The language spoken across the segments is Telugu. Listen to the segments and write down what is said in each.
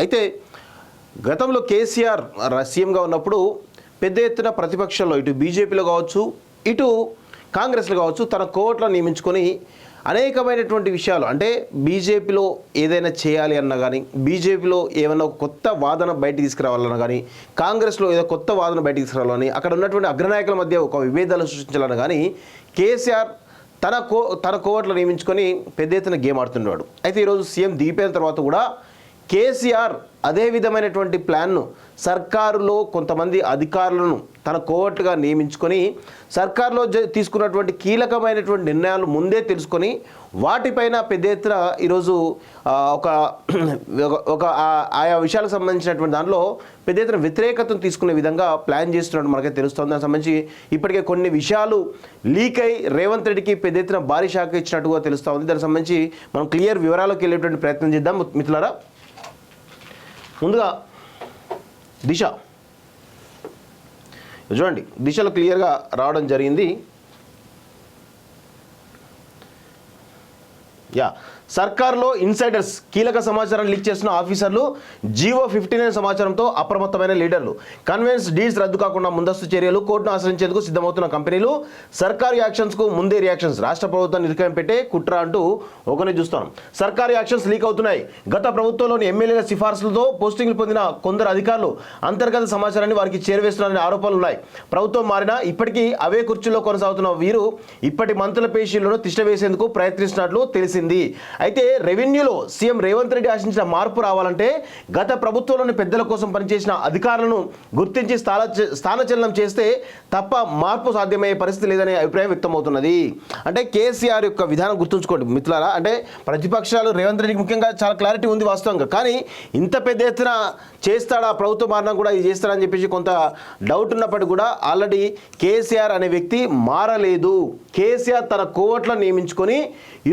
అయితే గతంలో కేసీఆర్ సీఎంగా ఉన్నప్పుడు పెద్ద ఎత్తున ప్రతిపక్షంలో ఇటు బీజేపీలో కావచ్చు ఇటు కాంగ్రెస్లో కావచ్చు తన కోవట్లను నియమించుకొని అనేకమైనటువంటి విషయాలు అంటే బీజేపీలో ఏదైనా చేయాలి అన్నా కానీ బీజేపీలో ఏమైనా కొత్త వాదన బయటికి తీసుకురావాలన్నా కానీ కాంగ్రెస్లో ఏదో కొత్త వాదన బయటికి తీసుకురావాలని అక్కడ ఉన్నటువంటి అగ్రనాయకుల మధ్య ఒక విభేదాలు సృష్టించాలన్నా కానీ కేసీఆర్ తన కోవట్లు నియమించుకొని పెద్ద ఎత్తున గేమ్ ఆడుతున్నాడు. అయితే ఈరోజు సీఎం దిగిపోయిన తర్వాత కూడా కేసీఆర్ అదే విధమైనటువంటి ప్లాన్ను సర్కారులో కొంతమంది అధికారులను తన కోవట్లుగా నియమించుకొని సర్కారులో తీసుకున్నటువంటి కీలకమైనటువంటి నిర్ణయాలు ముందే తెలుసుకొని వాటిపైన పెద్ద ఎత్తున ఈరోజు ఒక ఆయా విషయాలకు సంబంధించినటువంటి దాంట్లో పెద్ద ఎత్తున వ్యతిరేకతను తీసుకునే విధంగా ప్లాన్ చేస్తున్నట్టు మనకైతే తెలుస్తుంది. దానికి సంబంధించి ఇప్పటికే కొన్ని విషయాలు లీక్ అయి రేవంత్ రెడ్డికి పెద్ద ఎత్తున భారీ షాక్ ఇచ్చినట్టుగా తెలుస్తూ ఉంది. దానికి సంబంధించి మనం క్లియర్ వివరాలకు వెళ్ళేటువంటి ప్రయత్నం చేద్దాం మిత్రులారా. ముందుగా దిశ చూడండి, దిశలో క్లియర్గా రావడం జరిగింది. సర్కార్లో ఇన్సైడర్స్ కీలక సమాచారాన్ని లీక్ చేస్తున్న ఆఫీసర్లు జీవో 59 సమాచారంతో అప్రమత్తమైన లీడర్లు కన్వెన్స్ డీల్స్ రద్దు కాకుండా ముందస్తు చర్యలు కోర్టును ఆశ్రయించేందుకు సిద్ధమవుతున్న కంపెనీలు సర్కారు యాక్షన్స్కు ముందే రియాక్షన్స్ రాష్ట్ర ప్రభుత్వాన్ని ఇరుకం పెట్టే కుట్ర అంటూ ఒకరిని చూస్తాం. సర్కారు యాక్షన్స్ లీక్ అవుతున్నాయి. గత ప్రభుత్వంలోని ఎమ్మెల్యేల సిఫార్సులతో పోస్టింగ్లు పొందిన కొందరు అధికారులు అంతర్గత సమాచారాన్ని వారికి చేరవేస్తున్నారనే ఆరోపణలు ఉన్నాయి. ప్రభుత్వం మారినా ఇప్పటికీ అవే కుర్చీల్లో కొనసాగుతున్న వీరు ఇప్పటి మంత్రుల పేషీలను తిష్టవేసేందుకు ప్రయత్నిస్తున్నట్లు తెలిసింది. అయితే రెవెన్యూలో సీఎం రేవంత్ రెడ్డి ఆశించిన మార్పు రావాలంటే గత ప్రభుత్వంలోని పెద్దల కోసం పనిచేసిన అధికారులను గుర్తించి స్థానచలనం చేస్తే తప్ప మార్పు సాధ్యమయ్యే పరిస్థితి లేదనే అభిప్రాయం వ్యక్తమవుతున్నది. అంటే కేసీఆర్ యొక్క విధానం గుర్తుంచుకోండి మిత్రులారా. అంటే ప్రతిపక్షాలు రేవంత్ రెడ్డికి ముఖ్యంగా చాలా క్లారిటీ ఉంది వాస్తవంగా, కానీ ఇంత పెద్ద ఎత్తున చేస్తాడా ప్రభుత్వ మారడం కూడా ఇది చేస్తాడని చెప్పేసి కొంత డౌట్ ఉన్నప్పటికీ కూడా ఆల్రెడీ కేసీఆర్ అనే వ్యక్తి మారలేదు. కేసీఆర్ తన కోవట్లను నియమించుకొని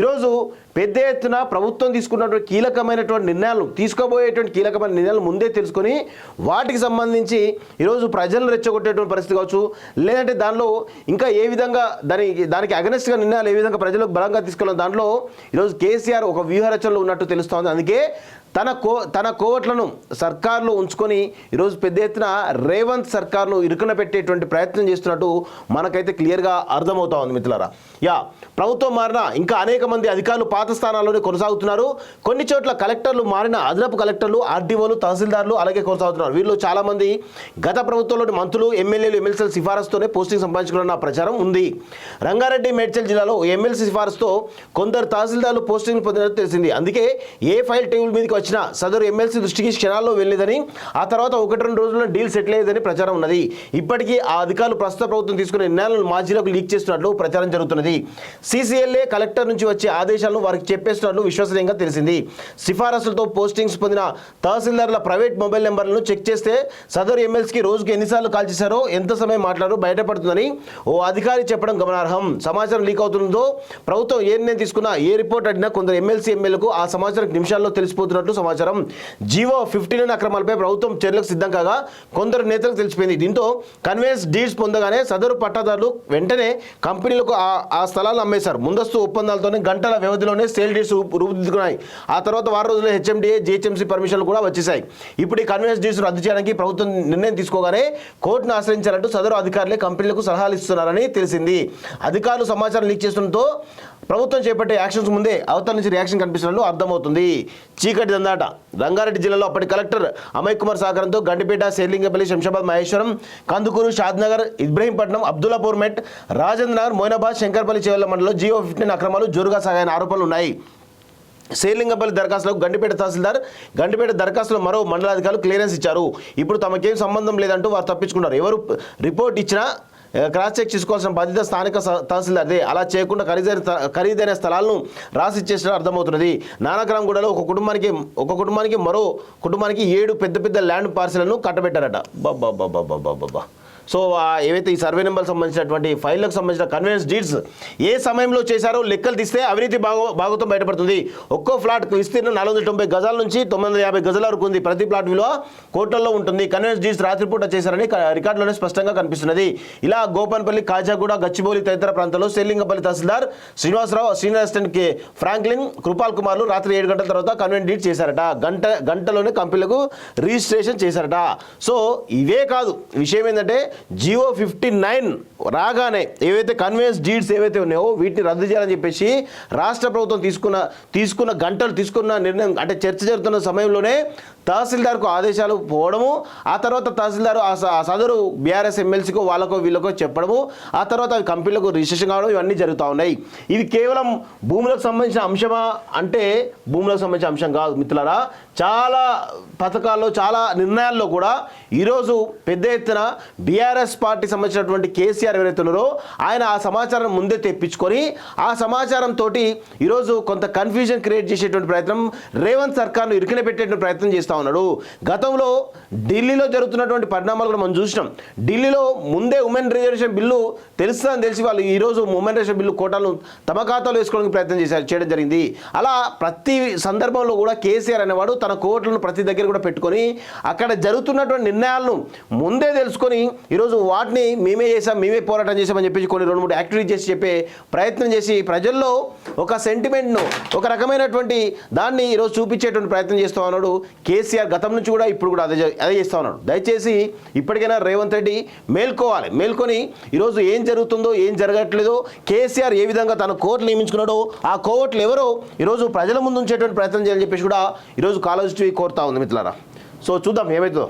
ఈరోజు పెద్ద ఎత్తున ప్రభుత్వం తీసుకున్నటువంటి కీలకమైనటువంటి నిర్ణయాలు తీసుకోబోయేటువంటి కీలకమైన నిర్ణయాలు ముందే తెలుసుకొని వాటికి సంబంధించి ఈరోజు ప్రజలను రెచ్చగొట్టేటువంటి పరిస్థితి కావచ్చు, లేదంటే దానిలో ఇంకా ఏ విధంగా దానికి అగనెస్ట్గా నిర్ణయాలు ఏ విధంగా ప్రజలకు బలంగా తీసుకెళ్ళిన దాంట్లో ఈరోజు కేసీఆర్ ఒక వ్యూహరచనలో ఉన్నట్టు తెలుస్తోంది. అందుకే తన కోవట్లను సర్కారులో ఉంచుకొని ఈరోజు పెద్ద ఎత్తున రేవంత్ సర్కార్ను ఇరుకున పెట్టేటువంటి ప్రయత్నం చేస్తున్నట్టు మనకైతే క్లియర్గా అర్థమవుతా ఉంది మిత్రులారా. ప్రభుత్వం మారినా ఇంకా అనేక మంది అధికారులు పాత స్థానాల్లోనే కొనసాగుతున్నారు. కొన్ని చోట్ల కలెక్టర్లు మారిన అదనపు కలెక్టర్లు, ఆర్డీఓలు, తహసీల్దార్లు అలాగే కొనసాగుతున్నారు. వీళ్ళు చాలామంది గత ప్రభుత్వంలోని మంత్రులు, ఎమ్మెల్యేలు, ఎమ్మెల్సీల సిఫారసుతోనే పోస్టింగ్ సంపాదించుకున్న ప్రచారం ఉంది. రంగారెడ్డి, మేడ్చల్ జిల్లాలో ఎమ్మెల్సీ సిఫారసుతో కొందరు తహసీల్దార్లు పోస్టింగ్లు పొందినట్టు తెలిసింది. అందుకే ఏ ఫైల్ టేబుల్ మీదకి వచ్చినా సదరు ఎమ్మెల్సీ దృష్టికి క్షణాల్లో వెళ్ళలేదని, ఆ తర్వాత 1-2 రోజుల్లో డీల్ సెటిల్ అయ్యేదని ప్రచారం ఉన్నది. ఇప్పటికీ ఆ అధికారులు ప్రస్తుత ప్రభుత్వం తీసుకునే నిర్ణయాలను మాజీలకు లీక్ చేస్తున్నట్లు ప్రచారం జరుగుతున్నది. సీసీఎల్ఏ కలెక్టర్ నుంచి వచ్చే ఆదేశాలను వారికి చెప్పేస్తున్నట్లు విశ్వసనీయంగా తెలిసింది. సిఫారసులతో పోస్టింగ్స్ పొందిన తహసీల్దార్ల ప్రైవేట్ మొబైల్ నెంబర్లను చెక్ చేస్తే సదరు ఎమ్మెల్సీకి రోజుకి ఎన్నిసార్లు కాల్ చేశారో, ఎంత సమయం మాట్లాడారో బయటపడుతుందని ఓ అధికారి చెప్పడం గమనార్హం. సమాచారం లీక్ అవుతుందో ప్రభుత్వం ఏ నిర్ణయం తీసుకున్నా, ఏ రిపోర్ట్ అడిగినా కొందరు ఎమ్మెల్యేలకు ఆ సమాచారం నిమిషాల్లో తెలిసిపోతున్నట్లు సమాచారం. జీవో 59 అక్రమాలపై ప్రభుత్వం చర్యలకు సిద్ధం కాగా కొందరు నేతలకు తెలిసిపోయింది. దీంతో కన్వేన్స్ డీడ్స్ పొందగానే సదరు పట్టాదారులు వెంటనే కంపెనీలకు ఆ స్థలాలను అమ్మేశారు. ముందస్తు ఒప్పందాలతోనే గంటల వ్యవధిలోనే సేల్ డీడ్స్ రూపుదిద్దుకున్నాయి. ఆ తర్వాత వారం రోజుల్లో హెచ్ఎండిఏ, జిహెచ్ఎంసీ పర్మిషన్లు కూడా వచ్చేసాయి. ఇప్పుడు ఈ కన్వేన్స్ డీడ్స్ రద్దు చేయడానికి ప్రభుత్వం నిర్ణయం తీసుకోగానే కోర్టును ఆశ్రయించాలంటూ సదరు అధికారులే కంపెనీలకు సలహాలు ఇస్తున్నారని తెలిసింది. అధికారులు సమాచారం లీక్ చేస్తుండటంతో ప్రభుత్వం చేపట్టే యాక్షన్స్ ముందే అవతల నుంచి రియాక్షన్ కనిపిస్తున్నట్లు అర్థమవుతుంది. చీకటి దందాట. రంగారెడ్డి జిల్లాలో అప్పటి కలెక్టర్ అమయ్ కుమార్ సహకారంతో గండిపేట, శేర్లింగపల్లి, శంషాబాద్, మహేశ్వరం, కందుకూరు, షాద్నగర్, ఇబ్రహీంపట్నం, అబ్దుల్లాపూర్ మెట్, రాజేంద్ర నగర్, మోయినాబాద్, శంకర్పల్లి, చేవెళ్ల మండలంలో జీవో 59 అక్రమాలు జోరుగా సాగాయని ఆరోపణలు ఉన్నాయి. శేర్లింగపల్లి దరఖాస్తులకు గండిపేట తహసీల్దార్, గండిపేట దరఖాస్తులో మరో మండలాధికారులు క్లియరెన్స్ ఇచ్చారు. ఇప్పుడు తమకేం సంబంధం లేదంటూ వారు తప్పించుకున్నారు. ఎవరు రిపోర్ట్ ఇచ్చినా క్రాస్ చెక్ చేసుకోవాల్సిన బాధ్యత స్థానిక తహసీల్దార్దే. అలా చేయకుండా ఖరీదైన స్థలాలను రాసిచ్చేసినా అర్థమవుతున్నది. నానక్రామ్గూడలో ఒక కుటుంబానికి మరో కుటుంబానికి 7 పెద్ద ల్యాండ్ పార్సెలను కట్టబెట్టారట. బాబా సో ఏవైతే ఈ సర్వే నెంబర్ సంబంధించినటువంటి ఫైళ్ళకు సంబంధించిన కన్వెన్స్ డీడ్స్ ఏ సమయంలో చేశారో లెక్కలు తీస్తే అవినీతి భాగవతం బయటపడుతుంది. ఒక్కో ఫ్లాట్ విస్తీర్ణం 490 గజాల నుంచి 950 గజాల వరకు ఉంది. ప్రతి ప్లాట్ విలువ కోట్లలో ఉంటుంది. కన్వెన్స్ డీడ్స్ రాత్రిపూట చేశారని రికార్డులోనే స్పష్టంగా కనిపిస్తున్నది. ఇలా గోపన్పల్లి, కాజాగూడ, గచ్చిబౌలి తదితర ప్రాంతాల్లో Serilingampally tahsildar Srinivasarao, senior assistant Franklin, Kripal కుమార్లు రాత్రి 7 గంటల తర్వాత కన్వెన్స్ డీడ్ చేశారట. గంటలోనే కంపెనీలకు రిజిస్ట్రేషన్ చేశారట. సో ఇవే కాదు, విషయం ఏంటంటే జియో 59 రాగానే ఏవైతే కన్వెన్స్ డీడ్స్ ఏవైతే ఉన్నాయో వీటిని రద్దు చేయాలని చెప్పేసి రాష్ట్ర ప్రభుత్వం తీసుకున్న నిర్ణయం, అంటే చర్చ జరుగుతున్న సమయంలోనే తహసీల్దార్కు ఆదేశాలు పోవడము, ఆ తర్వాత తహసీల్దార్ ఆ సదరు బీఆర్ఎస్ ఎమ్మెల్సీకో వాళ్ళకో వీళ్ళకో చెప్పడము, ఆ తర్వాత అవి కంపెనీలకు రిజిస్ట్రేషన్ కావడం, ఇవన్నీ జరుగుతూ ఉన్నాయి. ఇది కేవలం భూములకు సంబంధించిన అంశమా అంటే భూములకు సంబంధించిన అంశం కాదు మిత్రులారా. చాలా పథకాల్లో, చాలా నిర్ణయాల్లో కూడా ఈరోజు పెద్ద ఎత్తున బీఆర్ఎస్ పార్టీ సంబంధించినటువంటి కేసీఆర్ ఎవరైతే ఉన్నారో ఆయన ఆ సమాచారం ముందే తెప్పించుకొని ఆ సమాచారంతో ఈరోజు కొంత కన్ఫ్యూజన్ క్రియేట్ చేసేటువంటి ప్రయత్నం, రేవంత్ సర్కార్ను ఇరుకిన పెట్టేటువంటి ప్రయత్నం చేస్తూ ఉన్నాడు. గతంలో ఢిల్లీలో జరుగుతున్నటువంటి పరిణామాలు కూడా మనం చూసినాం. ఢిల్లీలో ముందే ఉమెన్ రిజర్వేషన్ బిల్లు తెలుస్తుందని తెలిసి వాళ్ళు ఈరోజు ఉమెన్ రిజర్వేషన్ బిల్లు కోటాలను తమ ఖాతాలో వేసుకోవడానికి ప్రయత్నం చేయడం జరిగింది. అలా ప్రతి సందర్భంలో కూడా కేసీఆర్ అనేవాడు తన కోట్లను ప్రతి దగ్గర కూడా పెట్టుకొని అక్కడ జరుగుతున్నటువంటి నిర్ణయాలను ముందే తెలుసుకొని ఈరోజు వాటిని మేమే చేసాం, మేమే పోరాటం చేసామని చెప్పేసి కొన్ని 2-3 యాక్టివిటీ చేసి చెప్పే ప్రయత్నం చేసి ప్రజల్లో ఒక సెంటిమెంట్ను, ఒక రకమైనటువంటి దాన్ని ఈరోజు చూపించేటువంటి ప్రయత్నం చేస్తూ ఉన్నాడు కేసీఆర్. గతం నుంచి కూడా ఇప్పుడు కూడా అదే చేస్తూ ఉన్నాడు. దయచేసి ఇప్పటికైనా రేవంత్ రెడ్డి మేల్కొని ఈరోజు ఏం జరుగుతుందో, ఏం జరగట్లేదో, కేసీఆర్ ఏ విధంగా తన కోర్టులు నియమించుకున్నాడో ఆ కోర్టులు ఎవరో ఈరోజు ప్రజల ముందు ఉంచేటువంటి ప్రయత్నం చేయాలని చెప్పేసి కూడా ఈరోజు కాలేజ్ టీవీ కోరుతా ఉంది మిత్రులారా. సో చూద్దాం ఏమవుతుందో.